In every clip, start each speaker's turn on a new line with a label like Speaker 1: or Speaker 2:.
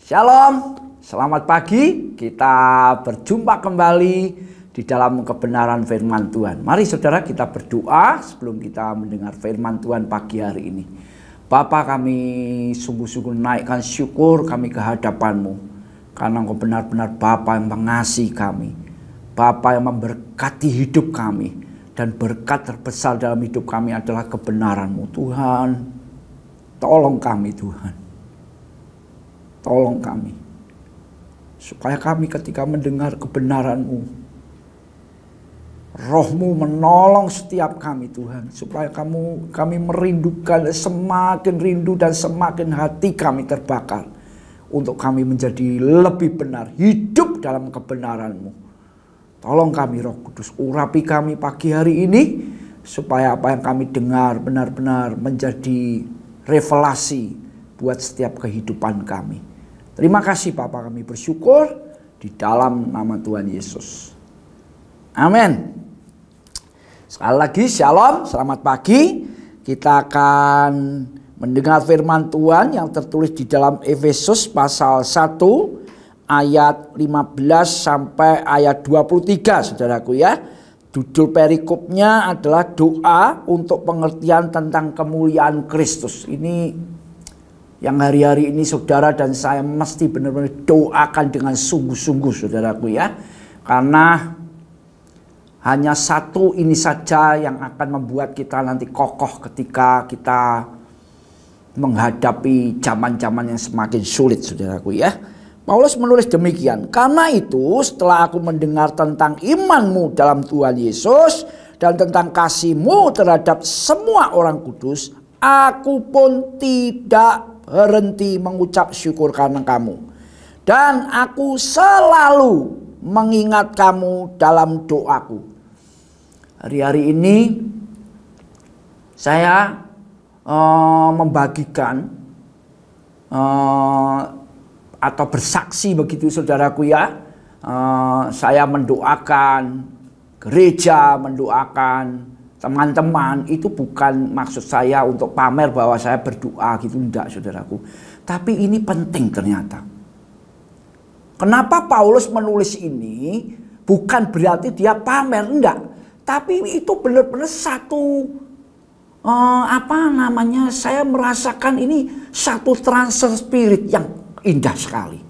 Speaker 1: Shalom, selamat pagi. Kita berjumpa kembali di dalam kebenaran firman Tuhan. Mari saudara kita berdoa sebelum kita mendengar firman Tuhan pagi hari ini. Bapa, kami sungguh-sungguh naikkan syukur kami ke hadapan-Mu. Karena Engkau benar-benar Bapa yang mengasihi kami. Bapa yang memberkati hidup kami. Dan berkat terbesar dalam hidup kami adalah kebenaran-Mu. Tuhan, tolong kami Tuhan. Tolong kami, supaya kami ketika mendengar kebenaran-Mu, Roh-Mu menolong setiap kami Tuhan, supaya kami merindukan, semakin rindu dan semakin hati kami terbakar, untuk kami menjadi lebih benar, hidup dalam kebenaran-Mu. Tolong kami Roh Kudus, urapi kami pagi hari ini, supaya apa yang kami dengar benar-benar menjadi revelasi buat setiap kehidupan kami. Terima kasih Bapa, kami bersyukur di dalam nama Tuhan Yesus. Amin. Sekali lagi shalom, selamat pagi. Kita akan mendengar firman Tuhan yang tertulis di dalam Efesus pasal 1 ayat 15 sampai ayat 23 saudaraku ya. Judul perikopnya adalah doa untuk pengertian tentang kemuliaan Kristus. Ini yang hari-hari ini saudara dan saya mesti benar-benar doakan dengan sungguh-sungguh saudaraku ya. Karena hanya satu ini saja yang akan membuat kita nanti kokoh ketika kita menghadapi zaman-zaman yang semakin sulit saudaraku ya. Paulus menulis demikian. Karena itu setelah aku mendengar tentang imanmu dalam Tuhan Yesus dan tentang kasihmu terhadap semua orang kudus, aku pun tidak berhenti mengucap syukur karena kamu. Dan aku selalu mengingat kamu dalam doaku. Hari-hari ini saya membagikan atau bersaksi begitu saudaraku ya. Saya mendoakan gereja, mendoakan teman-teman, itu bukan maksud saya untuk pamer bahwa saya berdoa gitu, enggak saudaraku. Tapi ini penting ternyata. Kenapa Paulus menulis ini? Bukan berarti dia pamer, enggak. Tapi itu benar-benar satu saya merasakan ini satu transfer spirit yang indah sekali.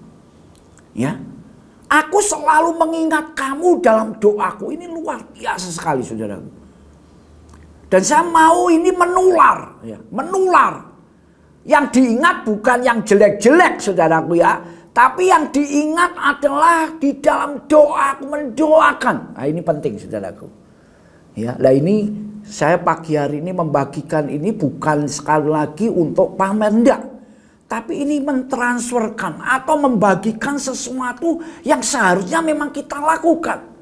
Speaker 1: Ya. Aku selalu mengingat kamu dalam doaku. Ini luar biasa sekali saudaraku. Dan saya mau ini menular, ya, menular. Yang diingat bukan yang jelek-jelek saudaraku ya. Tapi yang diingat adalah di dalam doa, aku mendoakan. Nah ini penting saudaraku. Ya, nah ini saya pagi hari ini membagikan ini bukan sekali lagi untuk pamer, enggak. Tapi ini mentransferkan atau membagikan sesuatu yang seharusnya memang kita lakukan.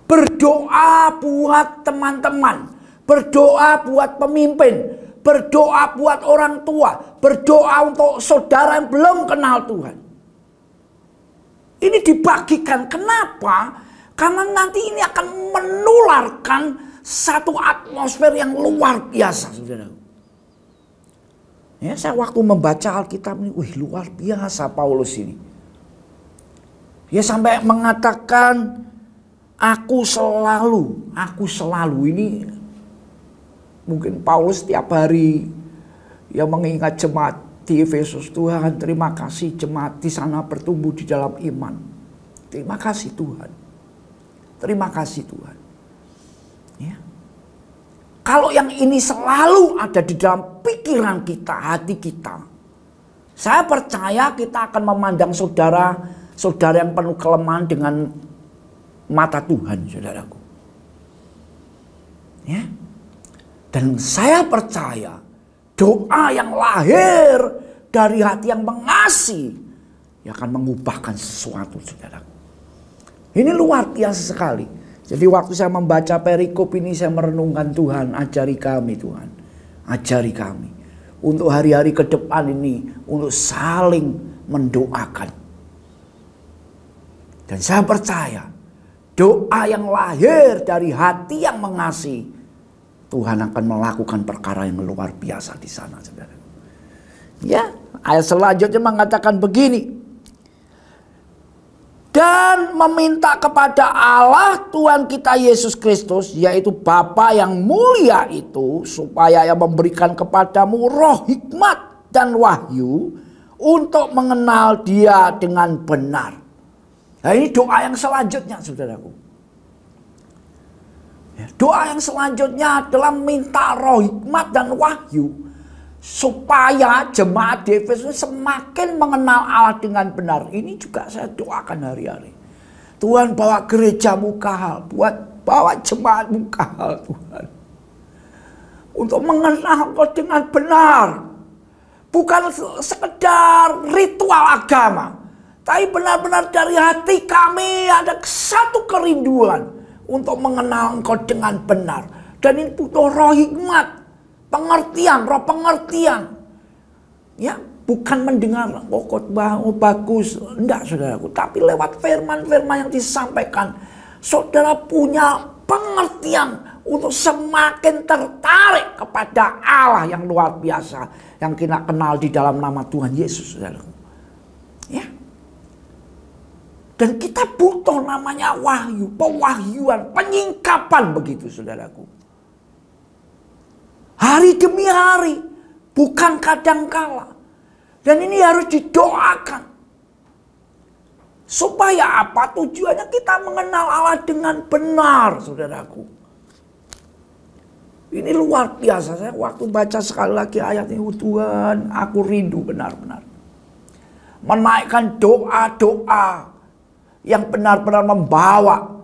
Speaker 1: Berdoa buat teman-teman, berdoa buat pemimpin, berdoa buat orang tua, berdoa untuk saudara yang belum kenal Tuhan. Ini dibagikan, kenapa? Karena nanti ini akan menularkan satu atmosfer yang luar biasa, saudara. Ya, saya waktu membaca Alkitab ini, luar biasa Paulus ini. Dia sampai mengatakan, aku selalu ini mungkin Paulus setiap hari yang mengingat jemaat di Efesus. Tuhan terima kasih jemaat di sana bertumbuh di dalam iman. Terima kasih Tuhan. Terima kasih Tuhan. Ya. Kalau yang ini selalu ada di dalam pikiran kita, hati kita, saya percaya kita akan memandang saudara yang penuh kelemahan dengan mata Tuhan, saudaraku. Ya. Dan saya percaya doa yang lahir dari hati yang mengasihi yang akan mengubahkan sesuatu, saudaraku. Ini luar biasa sekali. Jadi waktu saya membaca perikop ini saya merenungkan, Tuhan ajari kami Tuhan. Ajari kami. Untuk hari-hari ke depan ini. Untuk saling mendoakan. Dan saya percaya. Doa yang lahir dari hati yang mengasihi. Tuhan akan melakukan perkara yang luar biasa di sana, saudara. Ya, Ayat selanjutnya mengatakan begini. Dan meminta kepada Allah Tuhan kita Yesus Kristus, yaitu Bapa yang mulia itu, supaya Ia memberikan kepadamu roh hikmat dan wahyu untuk mengenal Dia dengan benar. Nah, ini doa yang selanjutnya, saudaraku. Doa yang selanjutnya adalah minta roh hikmat dan wahyu supaya jemaat di Efesus semakin mengenal Allah dengan benar. Ini juga saya doakan hari-hari. Tuhan, bawa gerejamu kahal, bawa jemaatmu kahal, Tuhan, untuk mengenal Kau dengan benar. Bukan sekedar ritual agama, tapi benar-benar dari hati kami ada satu kerinduan untuk mengenal Engkau dengan benar. Dan ini butuh roh hikmat, pengertian, roh pengertian. Ya, bukan mendengar khotbah bagus, enggak saudaraku, tapi lewat firman-firman yang disampaikan, saudara punya pengertian untuk semakin tertarik kepada Allah yang luar biasa yang kita kenal di dalam nama Tuhan Yesus, saudaraku. Ya. Dan kita butuh namanya wahyu, pewahyuan, penyingkapan begitu, saudaraku. Hari demi hari, bukan kadangkala. Dan ini harus didoakan. Supaya apa? Tujuannya kita mengenal Allah dengan benar, saudaraku. Ini luar biasa. Saya waktu baca sekali lagi ayat ini, Tuhan, aku rindu benar-benar menaikkan doa-doa yang benar-benar membawa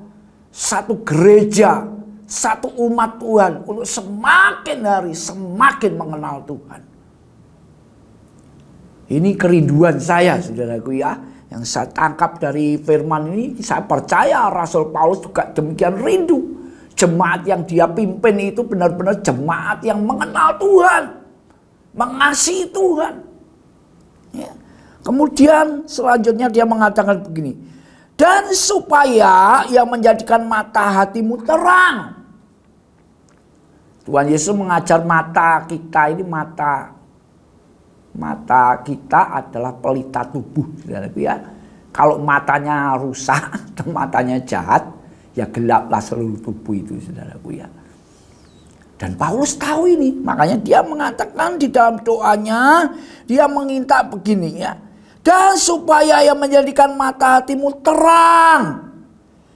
Speaker 1: satu gereja, satu umat Tuhan untuk semakin hari semakin mengenal Tuhan. Ini kerinduan saya, saudaraku ya, yang saya tangkap dari firman ini. Saya percaya Rasul Paulus juga demikian rindu. Jemaat yang dia pimpin itu benar-benar jemaat yang mengenal Tuhan, mengasihi Tuhan. Ya. Kemudian selanjutnya dia mengatakan begini. Dan supaya Ia menjadikan mata hatimu terang. Tuhan Yesus mengajar mata kita ini, mata kita adalah pelita tubuh, saudaraku ya. Kalau matanya rusak atau matanya jahat, ya gelaplah seluruh tubuh itu, saudaraku ya. Dan Paulus tahu ini, makanya dia mengatakan di dalam doanya, dia menginta begini ya. Dan supaya Ia menjadikan mata hatimu terang,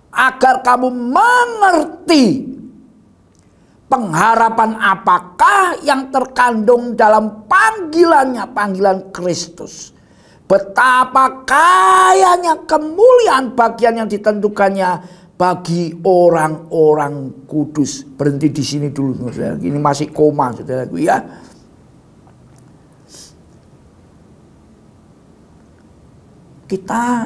Speaker 1: agar kamu mengerti pengharapan apakah yang terkandung dalam panggilannya, panggilan Kristus. Betapa kayanya kemuliaan bagian yang ditentukannya bagi orang-orang kudus. Berhenti di sini dulu, saudara. Ini masih koma, saudaraku ya. Kita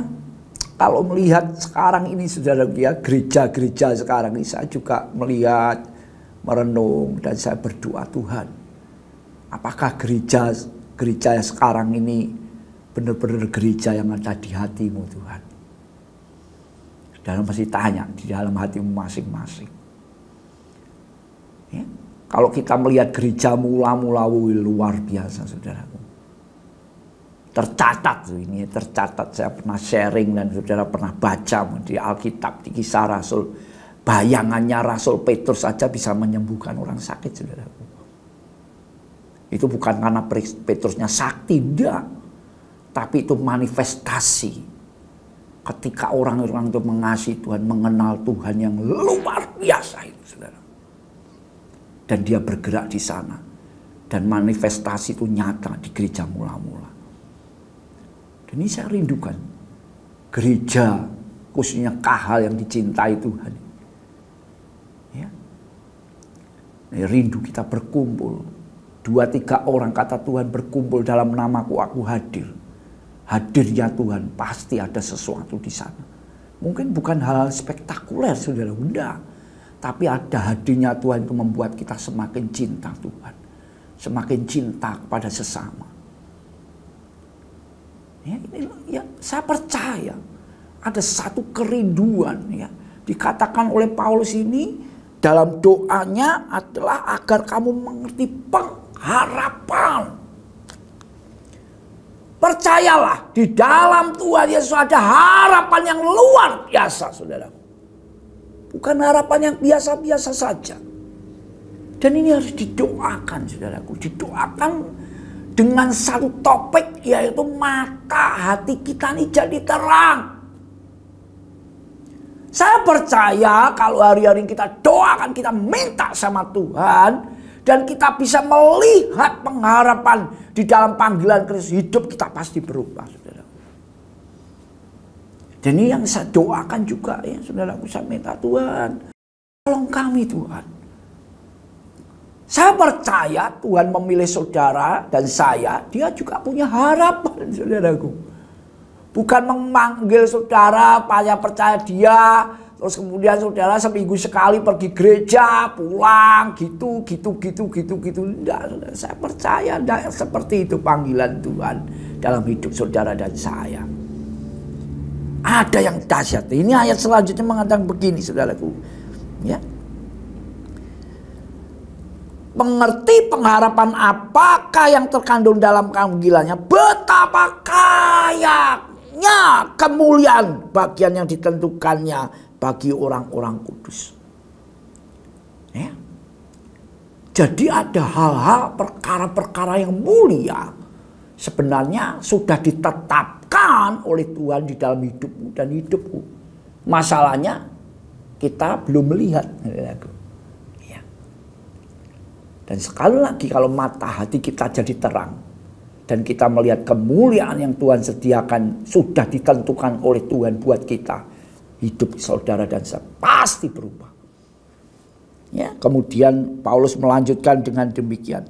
Speaker 1: kalau melihat sekarang ini, saudaraku ya, gereja-gereja sekarang ini, saya juga melihat, merenung, dan saya berdoa, Tuhan, apakah gereja yang sekarang ini benar-benar gereja yang ada di hatimu, Tuhan? Dan masih tanya di dalam hatimu masing-masing. Ya? Kalau kita melihat gereja mula-mula luar biasa, saudaraku. Tercatat ini, tercatat. Saya pernah sharing dan saudara pernah baca di Alkitab, di Kisah Rasul. Bayangannya Rasul Petrus saja bisa menyembuhkan orang sakit, saudaraku. Itu bukan karena Petrusnya sakti, tidak. Tapi itu manifestasi. Ketika orang-orang itu mengasihi Tuhan, mengenal Tuhan yang luar biasa itu, saudara. Dan dia bergerak di sana. Dan manifestasi itu nyata di gereja mula-mula. Dan ini saya rindukan. Gereja, khususnya Kahal yang dicintai Tuhan. Ya. Rindu kita berkumpul. 2-3 orang kata Tuhan berkumpul dalam namaku, aku hadir. Hadirnya Tuhan pasti ada sesuatu di sana. Mungkin bukan hal spektakuler, saudara, enggak. Tapi ada hadirnya Tuhan itu membuat kita semakin cinta Tuhan. Semakin cinta kepada sesama. Ya, ini, ya, saya percaya ada satu kerinduan, ya, dikatakan oleh Paulus ini dalam doanya adalah agar kamu mengerti pengharapan percayalah, di dalam Tuhan Yesus ada harapan yang luar biasa, saudara. Bukan harapan yang biasa-biasa saja. Dan ini harus didoakan, saudaraku. Didoakan dengan satu topik, yaitu mata hati kita ini jadi terang. Saya percaya kalau hari-hari kita doakan, kita minta sama Tuhan, dan kita bisa melihat pengharapan di dalam panggilan Kristus hidup, kita pasti berubah, saudara. Dan ini yang saya doakan juga, ya saudaraku, saya minta Tuhan, tolong kami Tuhan. Saya percaya Tuhan memilih saudara dan saya, dia juga punya harapan, saudaraku. Bukan memanggil saudara, supaya percaya dia, terus kemudian saudara seminggu sekali pergi gereja, pulang, gitu. Enggak, saudara. Saya percaya enggak seperti itu panggilan Tuhan dalam hidup saudara dan saya. Ada yang dahsyat. Ini ayat selanjutnya mengatakan begini, saudaraku. Ya. Mengerti pengharapan apakah yang terkandung dalam panggilannya, betapa kayanya kemuliaan bagian yang ditentukannya bagi orang-orang kudus. Ya. Jadi ada hal-hal, perkara-perkara yang mulia sebenarnya sudah ditetapkan oleh Tuhan di dalam hidupmu dan hidupku. Masalahnya kita belum melihat. Ya. Dan sekali lagi kalau mata hati kita jadi terang dan kita melihat kemuliaan yang Tuhan sediakan sudah ditentukan oleh Tuhan buat kita, hidup saudara dan saya pasti berubah. Ya, kemudian Paulus melanjutkan dengan demikian.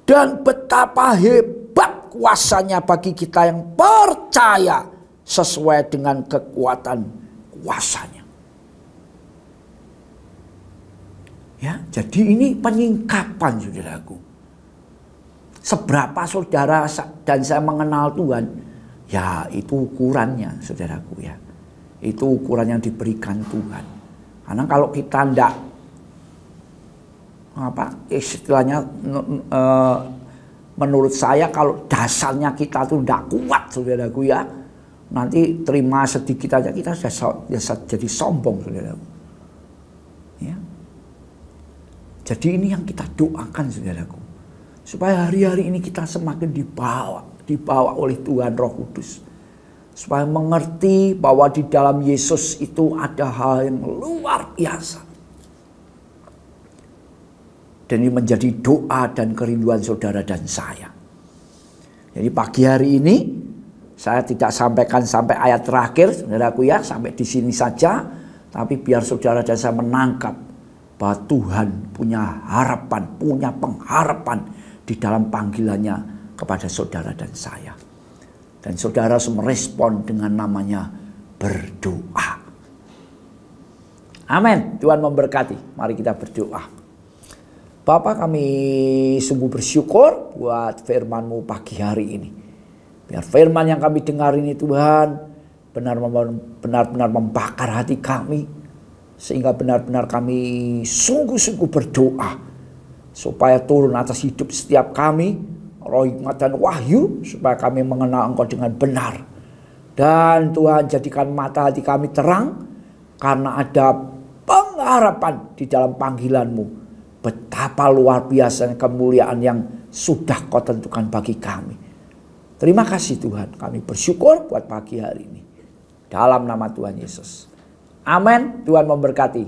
Speaker 1: Dan betapa hebat kuasanya bagi kita yang percaya sesuai dengan kekuatan kuasanya. Ya, jadi ini penyingkapan, saudaraku. Seberapa saudara dan saya mengenal Tuhan, ya itu ukurannya, saudaraku ya. Itu ukuran yang diberikan Tuhan. Karena kalau kita tidak istilahnya menurut saya kalau dasarnya kita tuh tidak kuat, saudaraku ya, nanti terima sedikit aja kita sudah jadi sombong, saudaraku. Ya. Jadi ini yang kita doakan, saudaraku, supaya hari-hari ini kita semakin dibawa oleh Tuhan Roh Kudus, supaya mengerti bahwa di dalam Yesus itu ada hal yang luar biasa. Dan ini menjadi doa dan kerinduan saudara dan saya. Jadi pagi hari ini saya tidak sampaikan sampai ayat terakhir, saudaraku ya, sampai di sini saja. Tapi biar saudara dan saya menangkap bahwa Tuhan punya harapan, punya pengharapan di dalam panggilannya kepada saudara dan saya. Dan saudara harus merespon dengan namanya berdoa. Amin. Tuhan memberkati. Mari kita berdoa. Bapa, kami sungguh bersyukur buat firman-Mu pagi hari ini. Biar firman yang kami dengar ini Tuhan benar-benar membakar hati kami. Sehingga benar-benar kami sungguh-sungguh berdoa. Supaya turun atas hidup setiap kami roh hikmat dan wahyu, supaya kami mengenal Engkau dengan benar. Dan Tuhan jadikan mata hati kami terang, karena ada pengharapan di dalam panggilan-Mu. Betapa luar biasa kemuliaan yang sudah Kau tentukan bagi kami. Terima kasih Tuhan, kami bersyukur buat pagi hari ini. Dalam nama Tuhan Yesus. Amin. Tuhan memberkati.